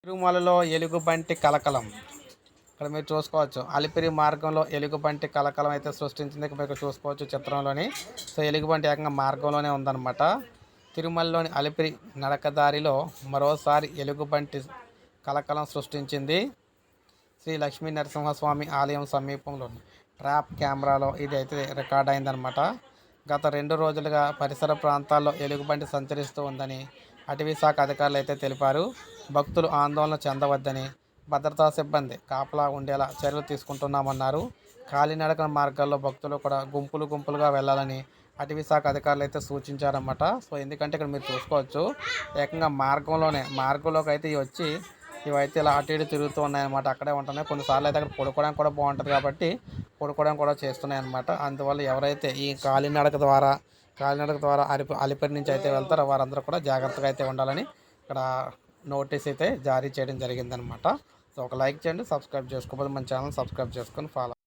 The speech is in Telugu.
తిరుమలలో ఎలుగుబంటి కలకలం. ఇక్కడ మీరు చూసుకోవచ్చు. అలిపిరి మార్గంలో ఎలుగుబంటి కలకలం అయితే సృష్టించింది. మీరు చూసుకోవచ్చు చిత్రంలోని. సో ఎలుగుబంటి ఏకంగా మార్గంలోనే ఉందన్నమాట. తిరుమలలోని అలిపిరి నడకదారిలో మరోసారి ఎలుగుబంటి కలకలం సృష్టించింది. శ్రీ లక్ష్మీ నరసింహస్వామి ఆలయం సమీపంలో ట్రాప్ కెమెరాలో ఇది అయితే రికార్డ్ అయిందనమాట. గత 2 రోజులుగా పరిసర ప్రాంతాల్లో ఎలుగుబంటి సంచరిస్తూ ఉందని అటవీ శాఖ అధికారులు అయితే తెలిపారు. భక్తులు ఆందోళన చెందవద్దని భద్రతా సిబ్బంది కాపలా ఉండేలా చర్యలు తీసుకుంటున్నామన్నారు. కాలినడక మార్గాల్లో భక్తులు కూడా గుంపులుగా వెళ్ళాలని అటవీ శాఖ అధికారులు అయితే సూచించారన్నమాట. సో ఎందుకంటే ఇక్కడ మీరు చూసుకోవచ్చు ఏకంగా మార్గంలోకి అయితే వచ్చి ఇవైతే ఇలా అటు ఇటు తిరుగుతూ ఉన్నాయన్నమాట. అక్కడే ఉంటున్నాయి. కొన్నిసార్లు అయితే అక్కడ పడుకోవడానికి కూడా బాగుంటుంది కాబట్టి పడుకోవడానికి కూడా చేస్తున్నాయి అన్నమాట. అందువల్ల ఎవరైతే ఈ కాలినడక ద్వారా అలిపిరి నుంచి అయితే వెళ్తారో వారందరూ కూడా జాగ్రత్తగా అయితే ఉండాలని ఇక్కడ నోటీస్ అయితే జారీ చేయడం జరిగిందనమాట. సో ఒక లైక్ చేయండి, సబ్స్క్రైబ్ చేసుకోకపోతే మన ఛానల్ సబ్స్క్రైబ్ చేసుకొని ఫాలో